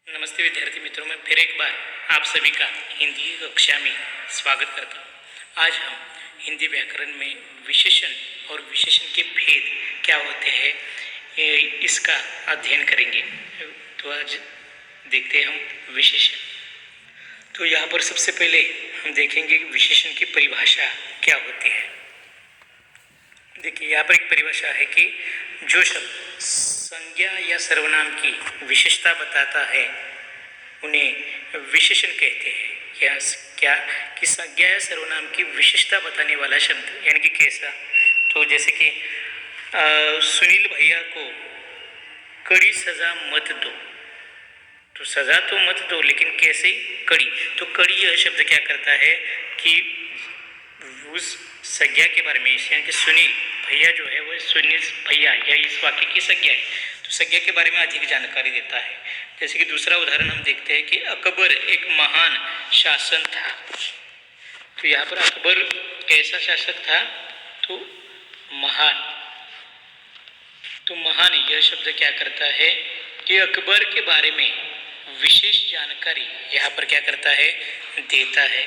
नमस्ते विद्यार्थी मित्रों, मैं फिर एक बार आप सभी का हिंदी कक्षा में स्वागत करता हूँ। आज हम हिंदी व्याकरण में विशेषण और विशेषण के भेद क्या होते हैं इसका अध्ययन करेंगे। तो आज देखते हैं हम विशेषण। तो यहाँ पर सबसे पहले हम देखेंगे कि विशेषण की परिभाषा क्या होती है। देखिए, यहाँ पर एक परिभाषा है कि जो शब्द संज्ञा या सर्वनाम की विशेषता बताता है उन्हें विशेषण कहते हैं। क्या कि संज्ञा या सर्वनाम की विशेषता बताने वाला शब्द, यानी कि कैसा। तो जैसे कि सुनील भैया को कड़ी सजा मत दो, तो सजा तो मत दो लेकिन कैसे, कड़ी। तो कड़ी यह शब्द क्या करता है कि उस संज्ञा के बारे में, यानी कि सुनील भैया जो है वह सुनील भैया या इस वाक्य की संज्ञा है, तो संज्ञा के बारे में अधिक जानकारी देता है। जैसे कि दूसरा उदाहरण हम देखते हैं कि अकबर एक महान शासक था। तो यहाँ पर अकबर कैसा शासक था, तो महान। तो महान यह शब्द क्या करता है कि अकबर के बारे में विशेष जानकारी यहाँ पर क्या करता है, देता है।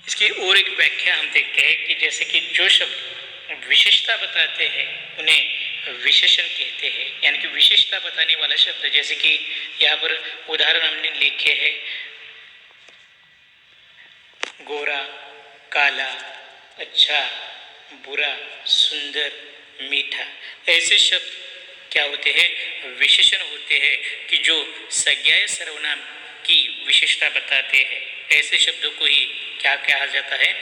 इसकी और एक व्याख्या हम देखते हैं कि जैसे कि जो शब्द विशेषता बताते हैं उन्हें विशेषण कहते हैं, यानी कि विशेषता बताने वाला शब्द। जैसे कि यहाँ पर उदाहरण हमने लिखे हैं, गोरा, काला, अच्छा, बुरा, सुंदर, मीठा। ऐसे शब्द क्या होते हैं, विशेषण होते हैं कि जो संज्ञा या सर्वनाम की विशेषता बताते हैं। ऐसे शब्दों को ही क्या कहा जाता है,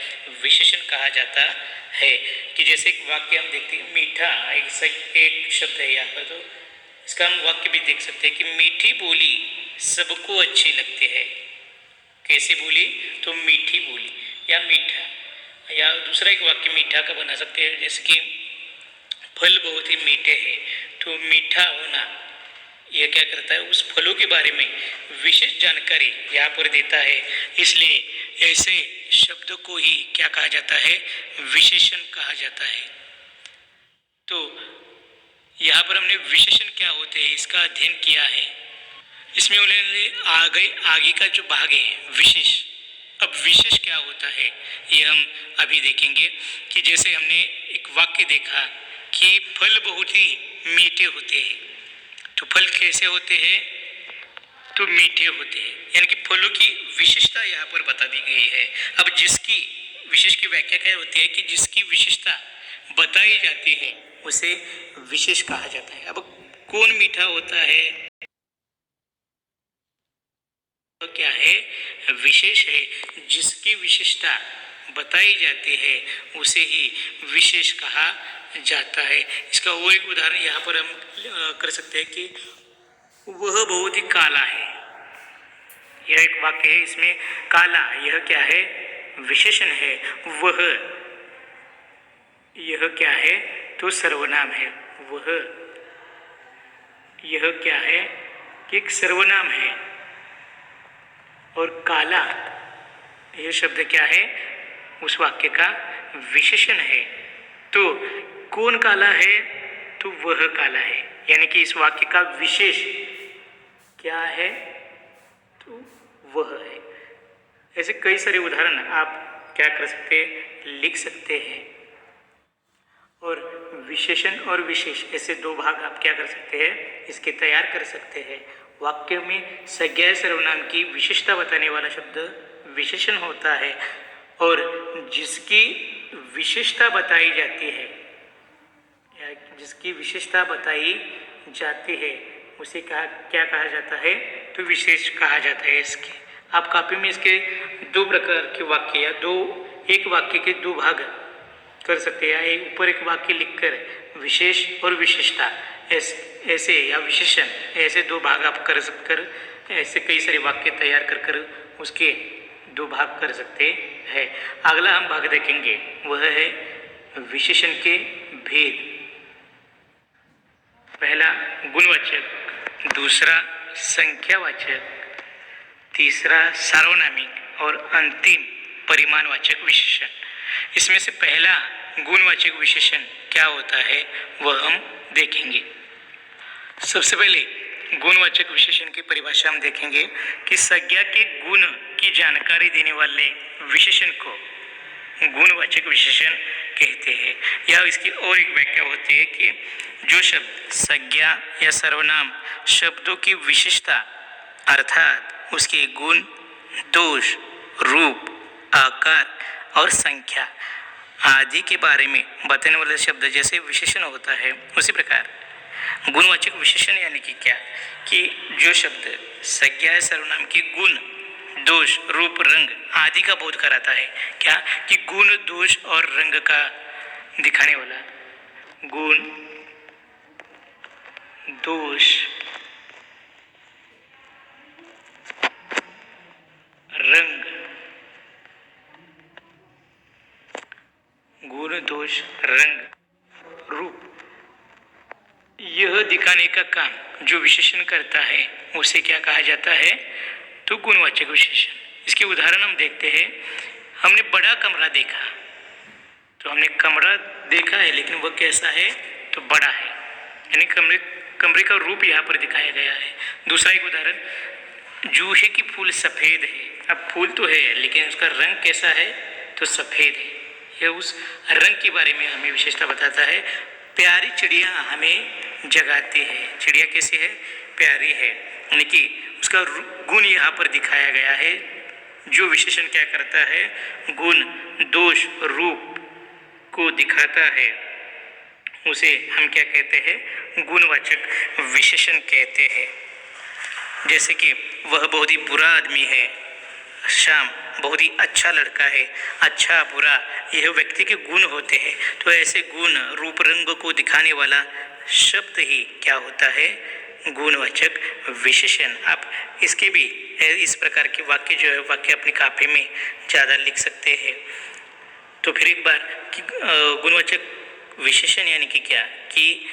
विशेषण कहा जाता है। कि जैसे एक वाक्य हम देखते हैं, मीठा एक शब्द है यहाँ पर, तो इसका हम वाक्य भी देख सकते हैं कि मीठी बोली सबको अच्छी लगती है। कैसी बोली, तो मीठी बोली या मीठा। या दूसरा एक वाक्य मीठा का बना सकते हैं, जैसे कि फल बहुत ही मीठे हैं, तो मीठा होना यह क्या करता है, उस फलों के बारे में विशेष जानकारी यहाँ पर देता है। इसलिए ऐसे शब्दों को ही क्या कहा जाता है, विशेषण कहा जाता है। तो यहाँ पर हमने विशेषण क्या होते हैं इसका अध्ययन किया है। इसमें उन्होंने आगे का जो भाग है विशेष। अब विशेष क्या होता है ये हम अभी देखेंगे। कि जैसे हमने एक वाक्य देखा कि फल बहुत ही मीठे होते हैं, तो फल कैसे होते हैं, तो मीठे होते हैं, यानी कि फलों की विशेषता यहाँ पर बता दी गई है। अब जिसकी विशेष की व्याख्या क्या होती है कि जिसकी विशेषता बताई जाती है उसे विशेष कहा जाता है। अब कौन मीठा होता है, तो क्या है, विशेष है। जिसकी विशेषता बताई जाती है उसे ही विशेष कहा जाता है। इसका वो एक उदाहरण यहाँ पर हम कर सकते हैं कि वह बहुत ही काला है। यह एक वाक्य है, इसमें काला यह क्या है, विशेषण है। वह यह क्या है, तो सर्वनाम है। वह यह क्या है कि एक सर्वनाम है, और काला यह शब्द क्या है, उस वाक्य का विशेषण है। तो कौन काला है, तो वह काला है, यानी कि इस वाक्य का विशेष क्या है, तो वह है। ऐसे कई सारे उदाहरण आप क्या कर सकते हैं, लिख सकते हैं। और विशेषण और विशेष ऐसे दो भाग आप क्या कर सकते हैं, इसके तैयार कर सकते हैं। वाक्य में संज्ञा सर्वनाम की विशेषता बताने वाला शब्द विशेषण होता है, और जिसकी विशेषता बताई जाती है या जिसकी विशेषता बताई जाती है उसे क्या कहा जाता है, तो विशेष कहा जाता है। इसके आप कॉपी में इसके दो प्रकार के वाक्य या एक वाक्य के दो भाग कर सकते हैं। ऊपर एक वाक्य लिखकर विशेष और विशेषता ऐसे या विशेषण ऐसे दो भाग आप कर ऐसे कई सारे वाक्य तैयार कर उसके दो भाग कर सकते हैं। अगला हम भाग देखेंगे वह है विशेषण के भेद। पहला गुणवाचक, दूसरा संख्यावाचक, तीसरा सार्वनामिक और अंतिम परिमाणवाचक विशेषण। इसमें से पहला गुणवाचक विशेषण क्या होता है वह हम देखेंगे। सबसे पहले गुणवाचक विशेषण की परिभाषा हम देखेंगे कि संज्ञा के गुण की जानकारी देने वाले विशेषण को गुणवाचक विशेषण कहते हैं। या इसकी और एक व्याख्या होती है कि जो शब्द संज्ञा या सर्वनाम शब्दों की विशेषता अर्थात उसके गुण, दोष, रूप, आकार और संख्या आदि के बारे में बताने वाले शब्द जैसे विशेषण होता है, उसी प्रकार गुणवाचक विशेषण यानी कि क्या कि जो शब्द संज्ञा या सर्वनाम के गुण, दोष, रूप, रंग आदि का बोध कराता है। क्या कि गुण, दोष और रंग का दिखाने वाला गुण, दोष, रंग, गुण, दोष, रंग, रूप, यह दिखाने का काम जो विशेषण करता है उसे क्या कहा जाता है? तो गुणवाचक विशेषण। इसके उदाहरण हम देखते हैं। हमने बड़ा कमरा देखा, तो हमने कमरा देखा है लेकिन वह कैसा है? तो बड़ा है, यानी कमरे का रूप यहाँ पर दिखाया गया है। दूसरा एक उदाहरण, जूहे की फूल सफ़ेद है। अब फूल तो है लेकिन उसका रंग कैसा है? तो सफ़ेद है। यह उस रंग के बारे में हमें विशेषता बताता है। प्यारी चिड़िया हमें जगाती है। चिड़िया कैसी है? प्यारी है, यानी कि उसका गुण यहाँ पर दिखाया गया है। जो विशेषण क्या करता है? गुण, दोष, रूप को दिखाता है, उसे हम क्या कहते हैं? गुणवाचक विशेषण कहते हैं। जैसे कि वह बहुत ही बुरा आदमी है, श्याम बहुत ही अच्छा लड़का है। अच्छा, बुरा, यह व्यक्ति के गुण होते हैं। तो ऐसे गुण, रूप, रंग को दिखाने वाला शब्द ही क्या होता है? गुणवाचक विशेषण। आप इसके भी इस प्रकार के वाक्य जो है वाक्य अपनी कॉपी में ज़्यादा लिख सकते हैं। तो फिर एक बार कि गुणवाचक विशेषण यानी कि क्या कि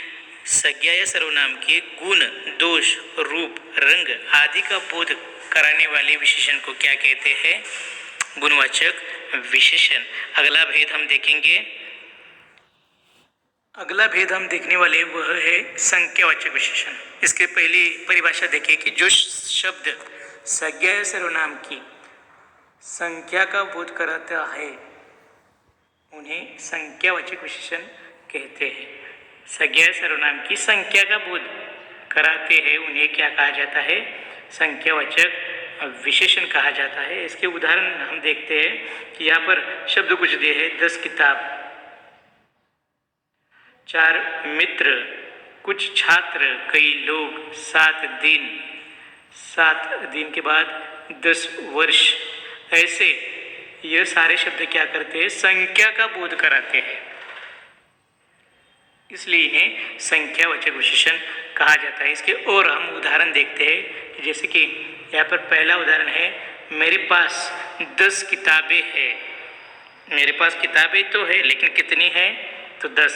संज्ञा या सर्वनाम के गुण, दोष, रूप, रंग आदि का बोध कराने वाले विशेषण को क्या कहते हैं? गुणवाचक विशेषण। अगला भेद हम देखेंगे। अगला भेद हम देखने वाले वह है संज्ञावाचक विशेषण। इसके पहले परिभाषा देखिए कि जो शब्द संज्ञा या सर्वनाम की संख्या का बोध कराता है उन्हें संज्ञावाचक विशेषण कहते हैं। संज्ञा सर्वनाम की संख्या का बोध कराते हैं उन्हें क्या कहा जाता है? संख्यावाचक विशेषण कहा जाता है। इसके उदाहरण हम देखते हैं कि यहाँ पर शब्द कुछ दिए हैं। 10 किताब, 4 मित्र, कुछ छात्र, कई लोग, 7 दिन, 7 दिन के बाद 10 वर्ष। ऐसे यह सारे शब्द क्या करते हैं? संख्या का बोध कराते हैं, इसलिए इन्हें संख्यावाचक विशेषण कहा जाता है। इसके और हम उदाहरण देखते हैं, जैसे कि यहाँ पर पहला उदाहरण है, मेरे पास 10 किताबें हैं। मेरे पास किताबें तो है लेकिन कितनी है? तो 10।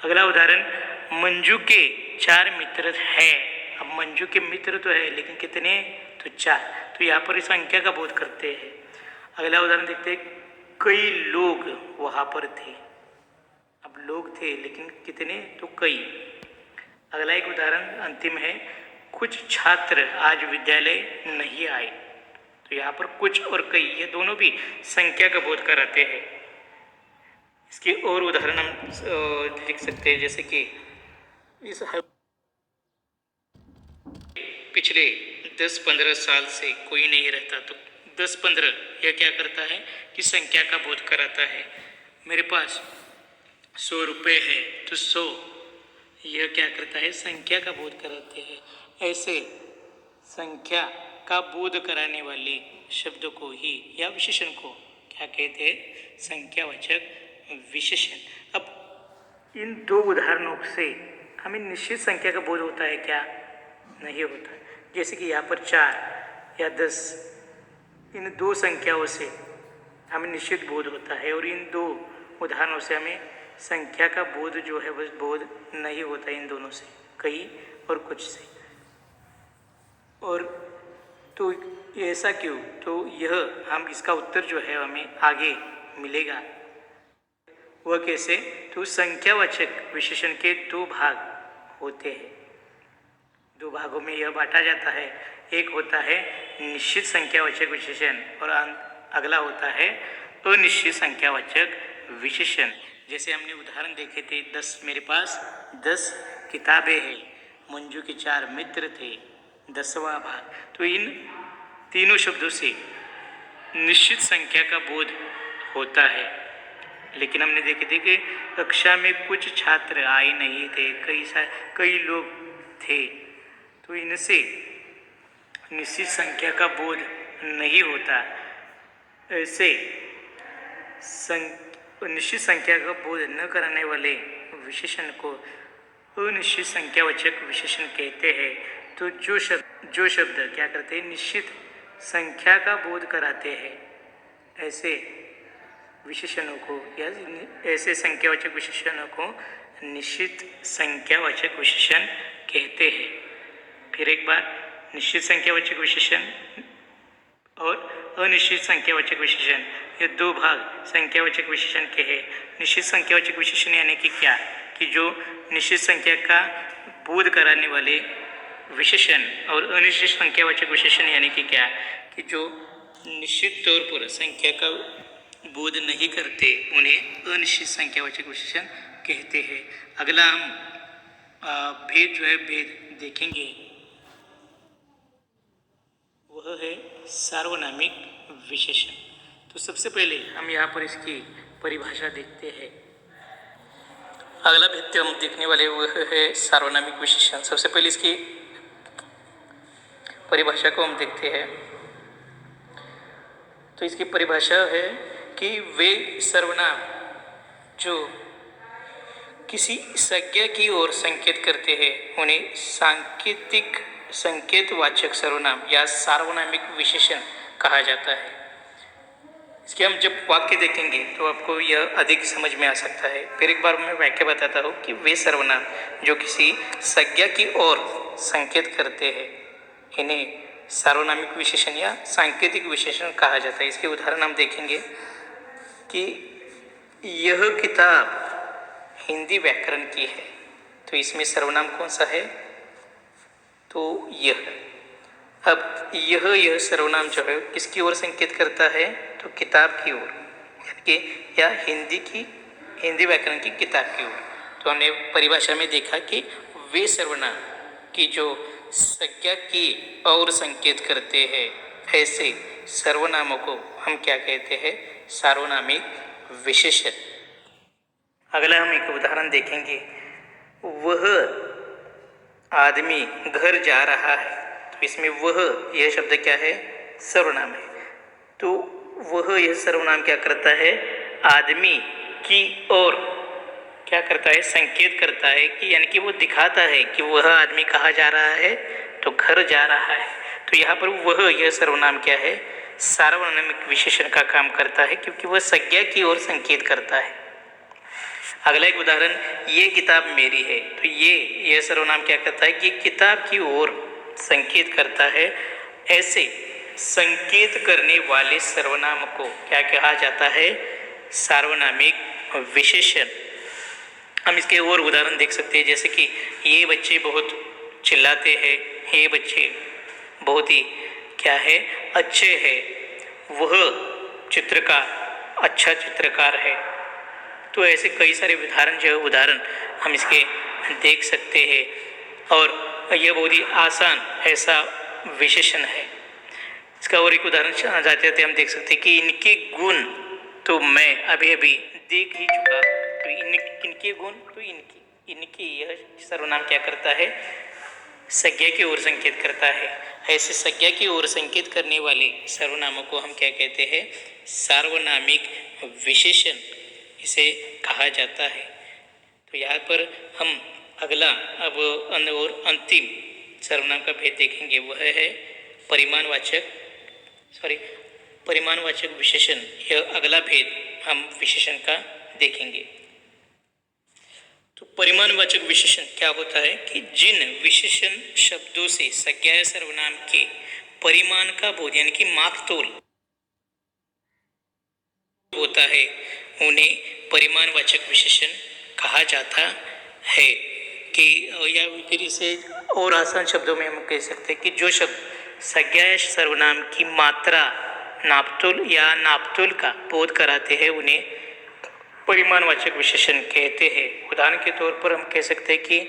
अगला उदाहरण, मंजू के 4 मित्र हैं। अब मंजू के मित्र तो है लेकिन कितने? तो 4। तो यहाँ पर इस संख्या का बोध करते हैं। अगला उदाहरण देखते हैं, कई लोग वहाँ पर थे। अब लोग थे लेकिन कितने? तो कई। अगला एक उदाहरण अंतिम है, कुछ छात्र आज विद्यालय नहीं आए। तो यहाँ पर कुछ और कई ये दोनों भी संख्या का बोध कराते हैं। इसके और उदाहरण हम लिख सकते हैं, जैसे कि इस पिछले 10-15 साल से कोई नहीं रहता। तो 10-15 यह क्या करता है कि संख्या का बोध कराता है। मेरे पास 100 रुपये है तो 100 यह क्या करता है? संख्या का बोध कराते हैं। ऐसे संख्या का बोध कराने वाले शब्दों को ही या विशेषण को क्या कहते हैं? संख्यावाचक विशेषण। अब इन दो उदाहरणों से हमें निश्चित संख्या का बोध होता है क्या? नहीं होता। जैसे कि यहाँ पर 4 या 10, इन दो संख्याओं से हमें निश्चित बोध होता है और इन दो उदाहरणों से हमें संख्या का बोध जो है वह बोध नहीं होता इन दोनों से, कई और कुछ से। और तो ऐसा क्यों? तो यह हम इसका उत्तर जो है हमें आगे मिलेगा। वह कैसे? तो संख्यावाचक विशेषण के 2 भाग होते हैं। दो भागों में यह बांटा जाता है। एक होता है निश्चित संख्यावाचक विशेषण और अगला होता है अनिश्चित संख्यावाचक विशेषण। जैसे हमने उदाहरण देखे थे, 10 मेरे पास 10 किताबें हैं, मंजू के 4 मित्र थे, 10वां भाग। तो इन तीनों शब्दों से निश्चित संख्या का बोध होता है। लेकिन हमने देखे थे कि कक्षा में कुछ छात्र आए नहीं थे, कई लोग थे, तो इनसे निश्चित संख्या का बोध नहीं होता। ऐसे निश्चित संख्या का बोध न कराने वाले विशेषण को अनिश्चित संख्यावाचक विशेषण कहते हैं। तो जो शब्द क्या करते हैं, निश्चित संख्या का बोध कराते हैं, ऐसे विशेषणों को या ऐसे संख्यावाचक विशेषणों को निश्चित संख्यावाचक विशेषण कहते हैं। फिर एक बार, निश्चित संख्यावाचक विशेषण और अनिश्चित संख्यावाचक विशेषण, ये दो भाग संख्यावाचक विशेषण के हैं। निश्चित संख्यावाचक विशेषण यानी कि क्या, कि जो निश्चित संख्या का बोध कराने वाले विशेषण, और अनिश्चित संख्यावाचक विशेषण यानी कि क्या, कि जो निश्चित तौर पर संख्या का बोध नहीं करते, उन्हें अनिश्चित संख्यावाचक विशेषण कहते हैं। अगला हम भेद देखेंगे, वह है सार्वनामिक विशेषण। तो सबसे पहले हम यहाँ पर इसकी परिभाषा देखते हैं। अगला भेद हम देखने वाले वह है सार्वनामिक विशेषण। सबसे पहले इसकी परिभाषा को हम देखते हैं। तो इसकी परिभाषा है कि वे सर्वनाम जो किसी संज्ञा की ओर संकेत करते हैं, उन्हें सांकेतिक संकेतवाचक सर्वनाम या सार्वनामिक विशेषण कहा जाता है। इसके हम जब वाक्य देखेंगे तो आपको यह अधिक समझ में आ सकता है। फिर एक बार मैं वाक्य बताता हूँ कि वे सर्वनाम जो किसी संज्ञा की ओर संकेत करते हैं, इन्हें सार्वनामिक विशेषण या सांकेतिक विशेषण कहा जाता है। इसके उदाहरण हम देखेंगे कि यह किताब हिंदी व्याकरण की है, तो इसमें सर्वनाम कौन सा है, तो यह। अब यह सर्वनाम जो है किसकी ओर संकेत करता है, तो किताब की ओर, यानी कि या हिंदी व्याकरण की किताब की ओर। तो हमने परिभाषा में देखा कि वे सर्वनाम की जो संज्ञा की ओर संकेत करते हैं, ऐसे सर्वनामों को हम क्या कहते हैं, सार्वनामिक विशेषण। अगला हम एक उदाहरण देखेंगे, वह आदमी घर जा रहा है। तो इसमें वह यह शब्द क्या है, सर्वनाम है। तो वह यह सर्वनाम क्या करता है, आदमी की ओर क्या करता है, संकेत करता है, कि यानी कि वो दिखाता है कि वह आदमी कहाँ जा रहा है, तो घर जा रहा है। तो यहाँ पर वह यह सर्वनाम क्या है, सार्वनामिक विशेषण का काम करता है, क्योंकि वह संज्ञा की ओर संकेत करता है। अगला एक उदाहरण, ये किताब मेरी है। तो यह सर्वनाम क्या करता है, कि किताब की ओर संकेत करता है। ऐसे संकेत करने वाले सर्वनाम को क्या कहा जाता है, सार्वनामिक विशेषण। हम इसके और उदाहरण देख सकते हैं, जैसे कि ये बच्चे बहुत चिल्लाते हैं, ये बच्चे बहुत ही क्या है, अच्छे हैं, वह चित्र का अच्छा चित्रकार है। तो ऐसे कई सारे उदाहरण हम इसके देख सकते हैं, और यह बहुत ही आसान ऐसा विशेषण है। इसका और एक उदाहरण जाते जाते हम देख सकते हैं कि इनके गुण तो मैं अभी अभी देख ही चुका। तो इनके गुण, तो इनकी यह सर्वनाम क्या करता है, संज्ञा की ओर संकेत करता है। ऐसे संज्ञा की ओर संकेत करने वाले सर्वनामों को हम क्या कहते हैं, सार्वनामिक विशेषण इसे कहा जाता है। तो यहाँ पर हम अगला अब और अंतिम सर्वनाम का भेद देखेंगे, वह है परिमाणवाचक विशेषण। यह अगला भेद हम विशेषण का देखेंगे। तो परिमाणवाचक विशेषण क्या होता है, कि जिन विशेषण शब्दों से संज्ञा या सर्वनाम के परिमाण का बोध यानी कि मापतोल होता है, उन्हें परिमाणवाचक विशेषण कहा जाता है। कि या फिर इसे और आसान शब्दों में हम कह सकते हैं कि जो शब्द संज्ञा या सर्वनाम की मात्रा नापतोल या नापतोल का बोध कराते हैं उन्हें परिमाणवाचक विशेषण कहते हैं। उदाहरण के तौर पर हम कह सकते हैं कि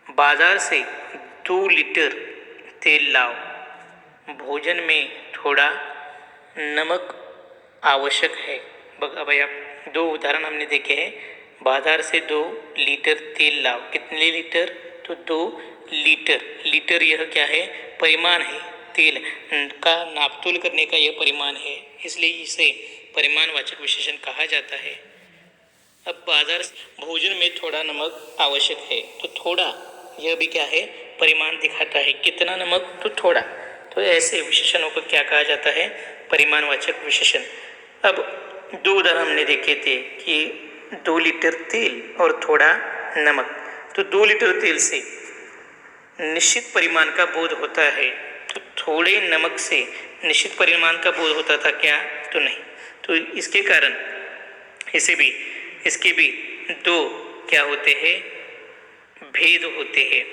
बाजार से 2 लीटर तेल लाओ, भोजन में थोड़ा नमक आवश्यक है। भैया 2 उदाहरण हमने देखे हैं। बाजार से 2 लीटर तेल लाओ, कितने लीटर? तो 2 लीटर। लीटर यह क्या है? परिमाण है, तेल का नापतोल करने का यह परिमाण है, इसलिए इसे परिमाणवाचक विशेषण कहा जाता है। अब बाजार से भोजन में थोड़ा नमक आवश्यक है, तो थोड़ा यह भी क्या है? परिमाण दिखाता है, कितना नमक? तो थोड़ा। तो ऐसे विशेषणों को क्या कहा जाता है? परिमाणवाचक विशेषण। अब 2 उदाहरण हमने देखे थे कि 2 लीटर तेल और थोड़ा नमक। तो 2 लीटर तेल से निश्चित परिमाण का बोध होता है, तो थोड़े नमक से निश्चित परिमाण का बोध होता था क्या? तो नहीं। तो इसके कारण इसके भी 2 क्या होते हैं? भेद होते हैं।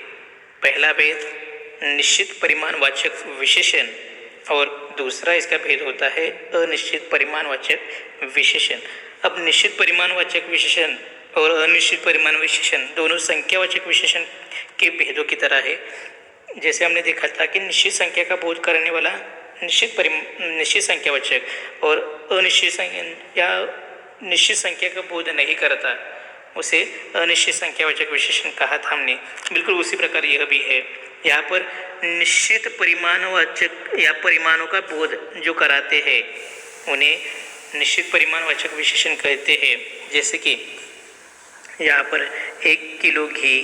पहला भेद निश्चित परिमाणवाचक विशेषण और दूसरा इसका भेद होता है अनिश्चित परिमाणवाचक विशेषण। अब निश्चित परिमाणवाचक विशेषण और अनिश्चित परिमाण विशेषण दोनों संख्यावाचक विशेषण के भेदों की तरह है। जैसे हमने देखा था कि निश्चित संख्या का बोध करने वाला निश्चित संख्यावाचक और निश्चित संख्या का बोध नहीं करता, उसे अनिश्चित संख्यावाचक विशेषण कहा था हमने। बिल्कुल उसी प्रकार यह भी है। यहाँ पर निश्चित परिमाणवाचक या परिमाणों का बोध जो कराते हैं उन्हें निश्चित परिमाणवाचक विशेषण कहते हैं। जैसे कि यहाँ पर 1 किलो घी,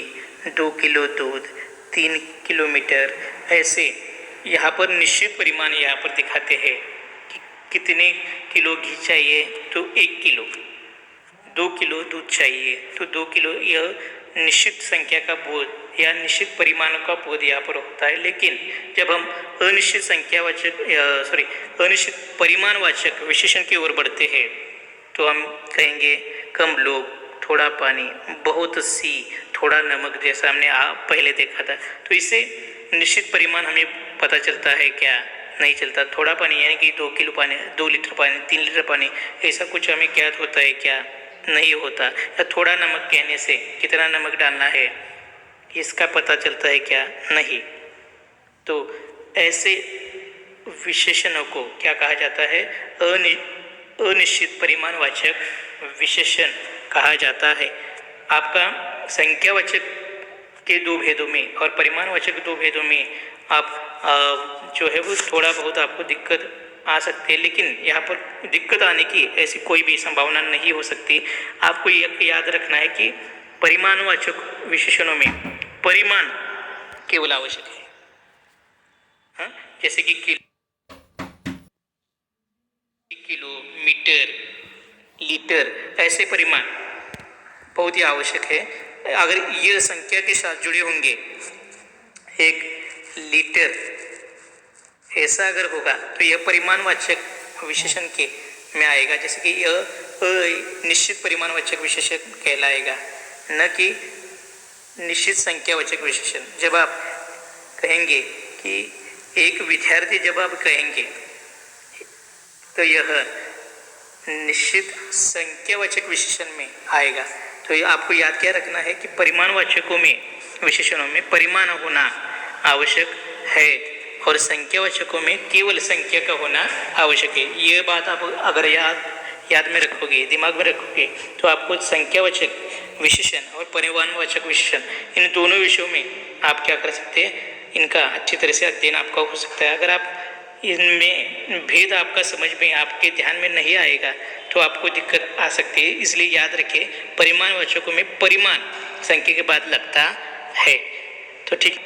2 किलो दूध, 3 किलोमीटर, ऐसे यहाँ पर निश्चित परिमाण यहाँ पर दिखाते हैं कि कितने किलो घी चाहिए, तो 1 किलो। 2 किलो दूध चाहिए, तो 2 किलो। यह निश्चित संख्या का बोध या निश्चित परिमाणों का बोध यहाँ पर होता है। लेकिन जब हम अनिश्चित परिमाणवाचक विशेषण की ओर बढ़ते हैं तो हम कहेंगे कम लोग, थोड़ा पानी, बहुत सी, थोड़ा नमक, जैसा हमने पहले देखा था। तो इससे निश्चित परिमाण हमें पता चलता है क्या? नहीं चलता। थोड़ा पानी यानी कि 2 किलो पानी, 2 लीटर पानी, 3 लीटर पानी, ऐसा कुछ हमें ज्ञात होता है क्या? नहीं होता। या थोड़ा नमक कहने से कितना नमक डालना है इसका पता चलता है क्या? नहीं। तो ऐसे विशेषणों को क्या कहा जाता है? अनिश्चित परिमाणवाचक विशेषण कहा जाता है। आपका संख्यावाचक के 2 भेदों में और परिमाणवाचक के 2 भेदों में आप जो है वो थोड़ा बहुत आपको दिक्कत आ सकती है, लेकिन यहाँ पर दिक्कत आने की ऐसी कोई भी संभावना नहीं हो सकती। आपको याद रखना है कि परिमाणवाचक विशेषणों में परिमाण केवल आवश्यक है। हाँ, जैसे कि किलो, मीटर, लीटर, ऐसे परिमाण बहुत ही आवश्यक है। अगर ये संख्या के साथ जुड़े होंगे, 1 लीटर ऐसा अगर होगा तो यह परिमाणवाचक विशेषण के में आएगा। जैसे कि यह निश्चित परिमाणवाचक विशेषण कहलाएगा, न कि निश्चित संख्यावाचक विशेषण। जब आप कहेंगे कि एक विद्यार्थी, जब आप कहेंगे तो यह निश्चित संख्यावाचक विशेषण में आएगा। तो आपको याद क्या रखना है कि परिमाणवाचकों में विशेषणों में परिमाण होना आवश्यक है और संख्यावाचकों में केवल संख्या का होना आवश्यक है। ये बात आप अगर याद में रखोगे, दिमाग में रखोगे, तो आपको संख्यावाचक विशेषण और परिमाणवाचक विशेषण इन दोनों विषयों में आप क्या कर सकते हैं? इनका अच्छी तरह से अध्ययन आपका हो सकता है। अगर आप इनमें भेद आपका समझ में, आपके ध्यान में नहीं आएगा तो आपको दिक्कत आ सकती है। इसलिए याद रखें, परिमाणवाचकों में परिमाण संख्या के बाद लगता है। तो ठीक।